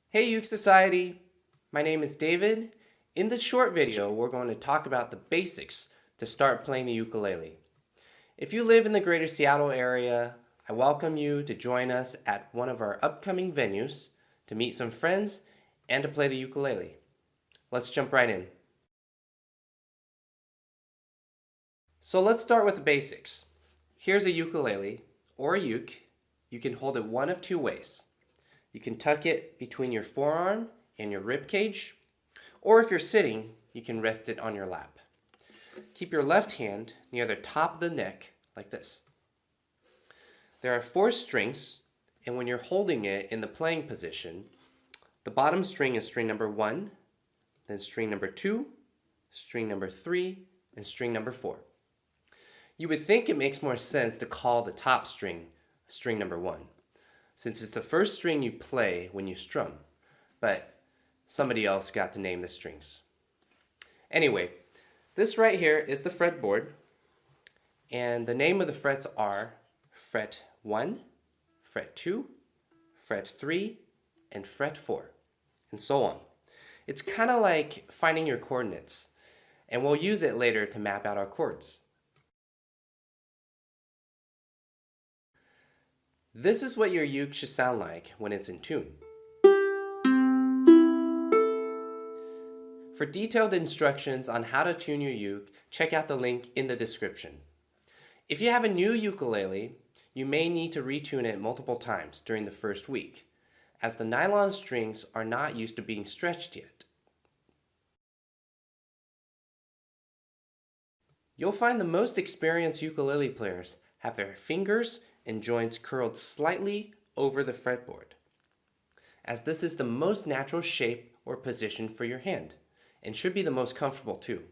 Hey Uke Society, my name is David. In this short video, we're going to talk about the basics to start playing the ukulele. If you live in the greater Seattle area, I welcome you to join us at one of our upcoming venues to meet some friends and to play the ukulele. Let's jump right in. So let's start with the basics. Here's a ukulele, or a uke. You can hold it one of two ways. You can tuck it between your forearm and your rib cage, or if you're sitting, you can rest it on your lap. Keep your left hand near the top of the neck, like this. There are 4 strings, and when you're holding it in the playing position, the bottom string is string number 1, then string number 2, string number 3, and string number 4. You would think it makes more sense to call the top string string number 1, since it's the first string you play when you strum, but somebody else got to name the strings. Anyway, this right here is the fretboard, and the name of the frets are fret 1, fret 2, fret 3, and fret 4, and so on. It's kind of like finding your coordinates, and we'll use it later to map out our chords. This is what your uke should sound like when it's in tune. For detailed instructions on how to tune your uke, check out the link in the description. If you have a new ukulele, you may need to retune it multiple times during the first week, as the nylon strings are not used to being stretched yet. You'll find the most experienced ukulele players have their fingers and joints curled slightly over the fretboard, as this is the most natural shape or position for your hand, and should be the most comfortable too.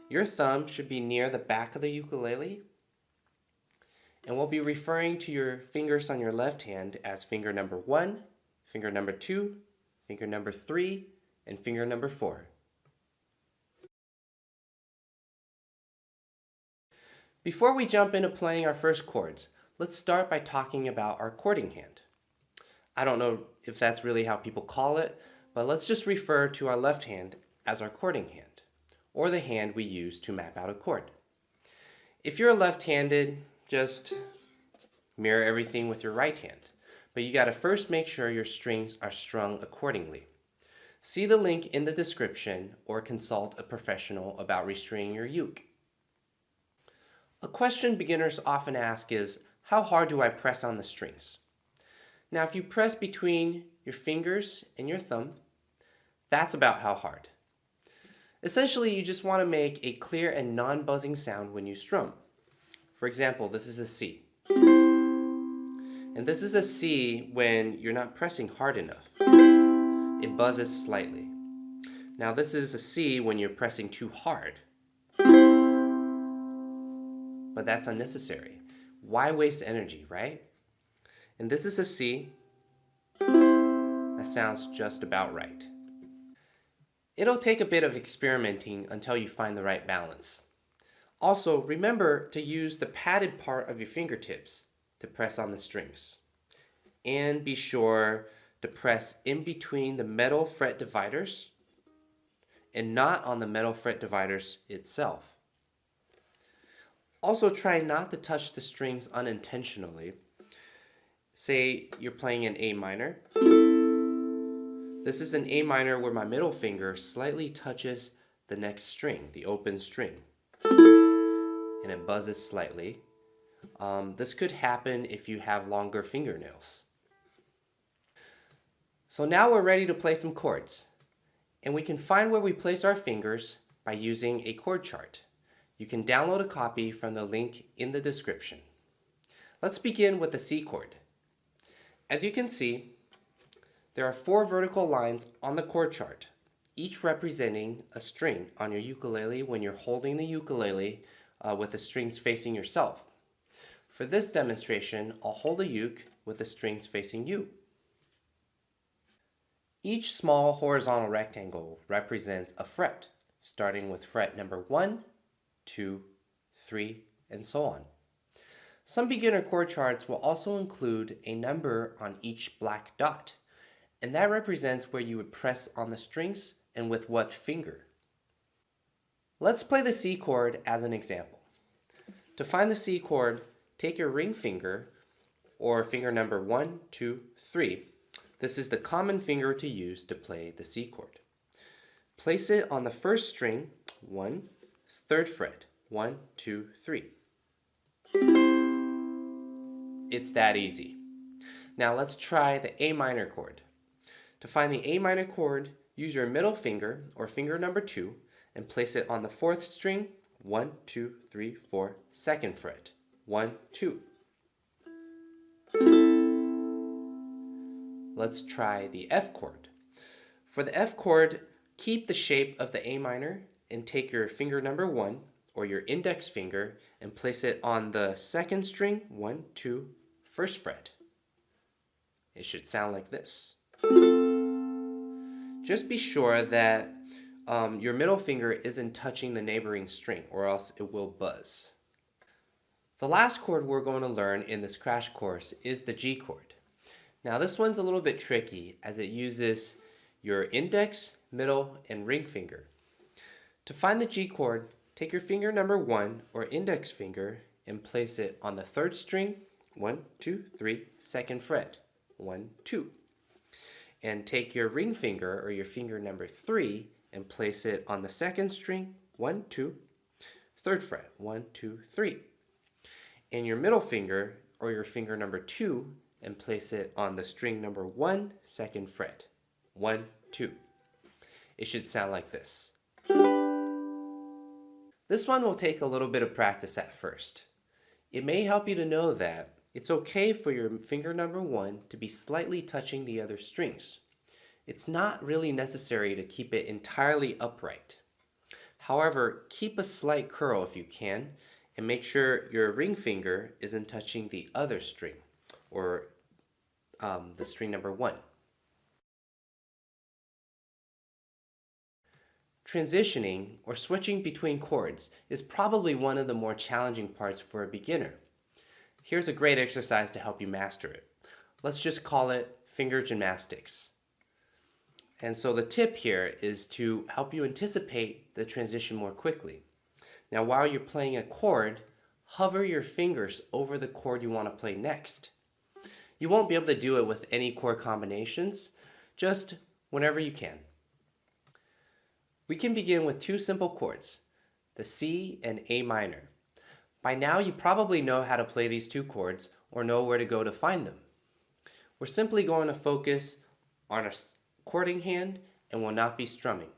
Your thumb should be near the back of the ukulele, and we'll be referring to your fingers on your left hand as finger number 1, finger number 2, finger number 3, and finger number 4. Before we jump into playing our first chords, let's start by talking about our chording hand. I don't know if that's really how people call it, but let's just refer to our left hand as our chording hand, or the hand we use to map out a chord. If you're left-handed, just mirror everything with your right hand, but you gotta first make sure your strings are strung accordingly. See the link in the description or consult a professional about restringing your uke. A question beginners often ask is, how hard do I press on the strings? Now, if you press between your fingers and your thumb, that's about how hard. Essentially, you just want to make a clear and non-buzzing sound when you strum. For example, this is a C. And this is a C when you're not pressing hard enough. It buzzes slightly. Now, this is a C when you're pressing too hard. But that's unnecessary. Why waste energy, right? And this is a C. That sounds just about right. It'll take a bit of experimenting until you find the right balance. Also, remember to use the padded part of your fingertips to press on the strings. And be sure to press in between the metal fret dividers and not on the metal fret dividers itself. Also, try not to touch the strings unintentionally. Say you're playing in A minor. This is an A minor where my middle finger slightly touches the next string, the open string, and it buzzes slightly. This could happen if you have longer fingernails. So now we're ready to play some chords, and we can find where we place our fingers by using a chord chart. You can download a copy from the link in the description. Let's begin with the C chord. As you can see, there are 4 vertical lines on the chord chart, each representing a string on your ukulele when you're holding the ukulele with the strings facing yourself. For this demonstration, I'll hold a uke with the strings facing you. Each small horizontal rectangle represents a fret, starting with fret number 1, 2, 3, and so on. Some beginner chord charts will also include a number on each black dot, and that represents where you would press on the strings and with what finger. Let's play the C chord as an example. To find the C chord, take your ring finger, or finger number 1, 2, 3. This is the common finger to use to play the C chord. Place it on the first string, 1, 3rd fret, 1, 2, 3. It's that easy. Now let's try the A minor chord. To find the A minor chord, use your middle finger, or finger number 2, and place it on the 4th string, 1, 2, 3, 4, 2nd fret, 1, 2. Let's try the F chord. For the F chord, keep the shape of the A minor and take your finger number 1, or your index finger, and place it on the 2nd string, 1, 2, 1st fret. It should sound like this. Just be sure that your middle finger isn't touching the neighboring string, or else it will buzz. The last chord we're going to learn in this crash course is the G chord. Now this one's a little bit tricky as it uses your index, middle, and ring finger. To find the G chord, take your finger number 1, or index finger, and place it on the 3rd string, 1, 2, 3, 2nd fret, 1, 2. And take your ring finger, or your finger number 3, and place it on the 2nd string, 1, 2, 3rd fret, 1, 2, 3. And your middle finger, or your finger number 2, and place it on the string number 1, 2nd fret, 1, 2. It should sound like this. This one will take a little bit of practice at first. It may help you to know that it's okay for your finger number 1 to be slightly touching the other strings. It's not really necessary to keep it entirely upright. However, keep a slight curl if you can, and make sure your ring finger isn't touching the other string, or the string number 1. Transitioning, or switching between chords, is probably one of the more challenging parts for a beginner. Here's a great exercise to help you master it. Let's just call it finger gymnastics. And so the tip here is to help you anticipate the transition more quickly. Now while you're playing a chord, hover your fingers over the chord you want to play next. You won't be able to do it with any chord combinations, just whenever you can. We can begin with 2 simple chords, the C and A minor. By now you probably know how to play these 2 chords or know where to go to find them. We're simply going to focus on our chording hand and will not be strumming.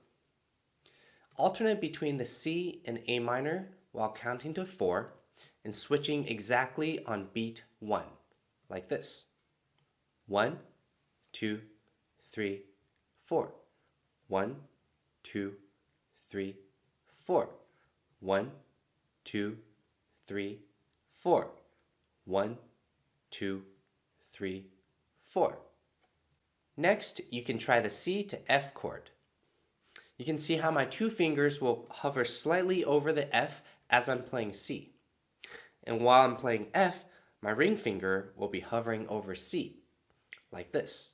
Alternate between the C and A minor while counting to 4 and switching exactly on beat 1, like this. 1, 2, 3, 4. 1, 2, 3, 4. 1, 2, 3, 4. 1, 2, 3, 4. Next, you can try the C to F chord. You can see how my 2 fingers will hover slightly over the F as I'm playing C. And while I'm playing F, my ring finger will be hovering over C, like this.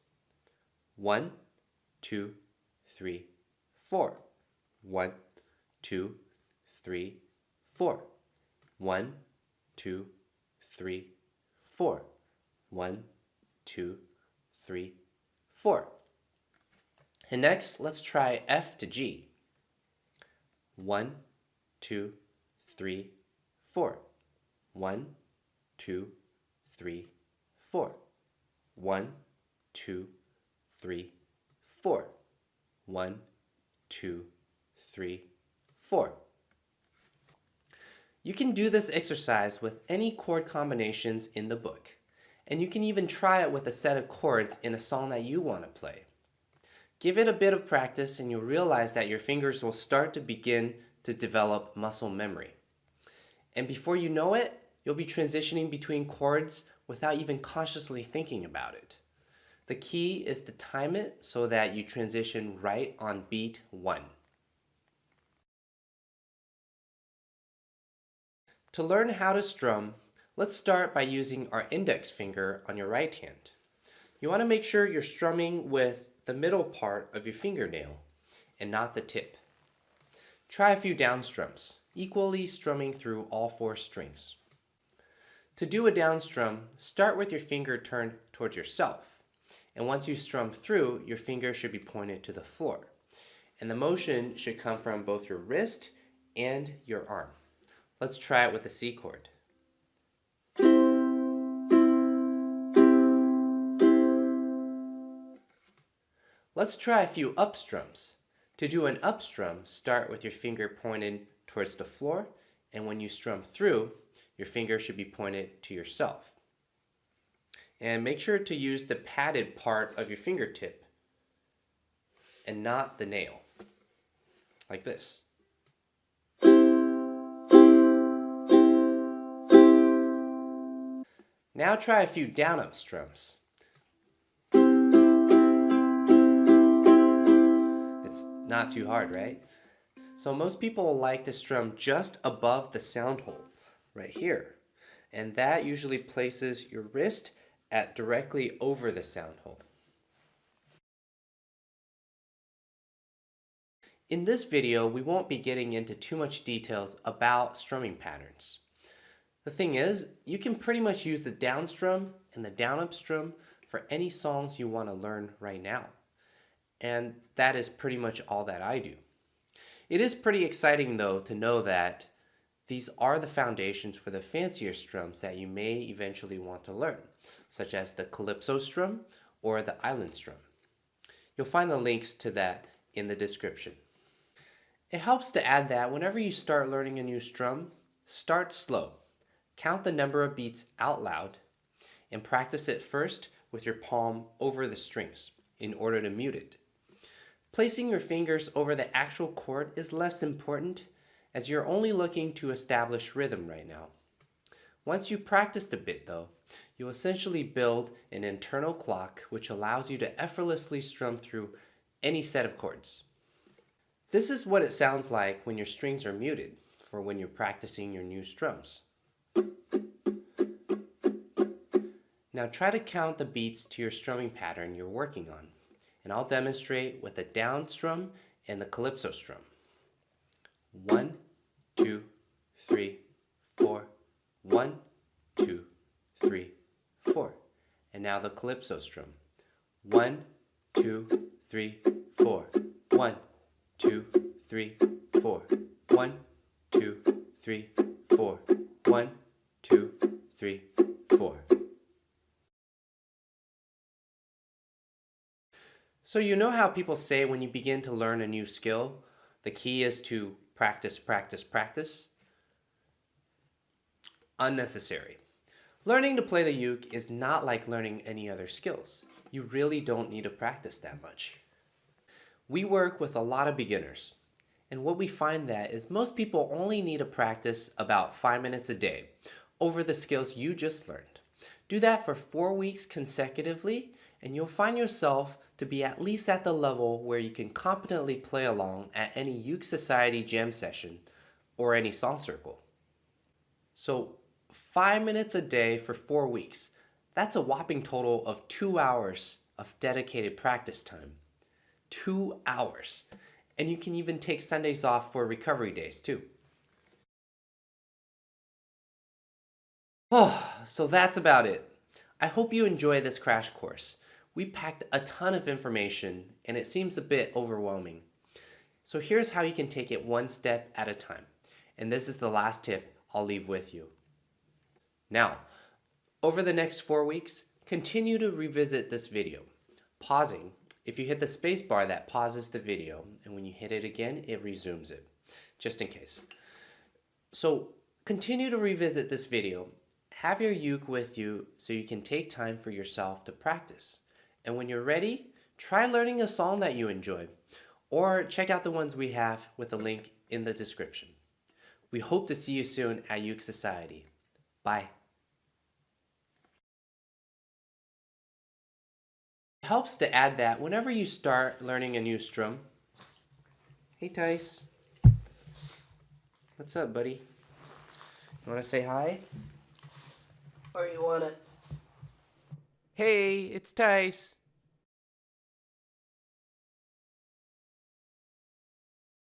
1, 2, 3, 4. 1, 2, 3, 4. 1, 2, 3, 4. 1, 2, 3, 4. And next, let's try F to G. 1, 2, 3, 4. 1, 2, 3, 4. 1, 2, 3, 4. 1, 2, 3, 4. You can do this exercise with any chord combinations in the book, and you can even try it with a set of chords in a song that you want to play. Give it a bit of practice and you'll realize that your fingers will start to begin to develop muscle memory. And before you know it, you'll be transitioning between chords without even consciously thinking about it. The key is to time it so that you transition right on beat 1. To learn how to strum, let's start by using our index finger on your right hand. You want to make sure you're strumming with the middle part of your fingernail and not the tip. Try a few down strums, equally strumming through all 4 strings. To do a down strum, start with your finger turned towards yourself. And once you strum through, your finger should be pointed to the floor. And the motion should come from both your wrist and your arm. Let's try it with the C chord. Let's try a few up strums. To do an up strum, start with your finger pointed towards the floor, and when you strum through, your finger should be pointed to yourself. And make sure to use the padded part of your fingertip and not the nail, like this. Now try a few down up strums. It's not too hard, right? So most people like to strum just above the sound hole, right here. And that usually places your wrist at directly over the sound hole. In this video, we won't be getting into too much details about strumming patterns. The thing is, you can pretty much use the down strum and the down up strum for any songs you want to learn right now. And that is pretty much all that I do. It is pretty exciting though to know that these are the foundations for the fancier strums that you may eventually want to learn, such as the calypso strum or the island strum. You'll find the links to that in the description. It helps to add that whenever you start learning a new strum, start slow. Count the number of beats out loud and practice it first with your palm over the strings in order to mute it. Placing your fingers over the actual chord is less important as you're only looking to establish rhythm right now. Once you practiced a bit though, you'll essentially build an internal clock which allows you to effortlessly strum through any set of chords. This is what it sounds like when your strings are muted for when you're practicing your new strums. Now try to count the beats to your strumming pattern you're working on, and I'll demonstrate with the down strum and the calypso strum. 1, 2, 3, 4. 1, 2, 3, 4. And now the calypso strum. 1, 2, 3, 4. 1, 2, 3, 4. 1, 2, 3, 4. 1, 2, 3, 4. So you know how people say when you begin to learn a new skill, the key is to practice, practice, practice? Unnecessary. Learning to play the uke is not like learning any other skills. You really don't need to practice that much. We work with a lot of beginners, and what we find that is most people only need to practice about 5 minutes a day over the skills you just learned. Do that for 4 weeks consecutively, and you'll find yourself to be at least at the level where you can competently play along at any Uke Society jam session or any song circle. So 5 minutes a day for 4 weeks. That's a whopping total of 2 hours of dedicated practice time. 2 hours. And you can even take Sundays off for recovery days too. Oh, so that's about it. I hope you enjoy this crash course. We packed a ton of information and it seems a bit overwhelming. So here's how you can take it one step at a time. And this is the last tip I'll leave with you. Now, over the next 4 weeks, continue to revisit this video. Pausing. If you hit the space bar, that pauses the video, and when you hit it again, it resumes it, just in case. So continue to revisit this video. Have your uke with you so you can take time for yourself to practice. And when you're ready, try learning a song that you enjoy, or check out the ones we have with a link in the description. We hope to see you soon at Uke Society. Bye. It helps to add that whenever you start learning a new strum. Hey Tice. What's up, buddy? You want to say hi? Or you want to Hey, it's Tice.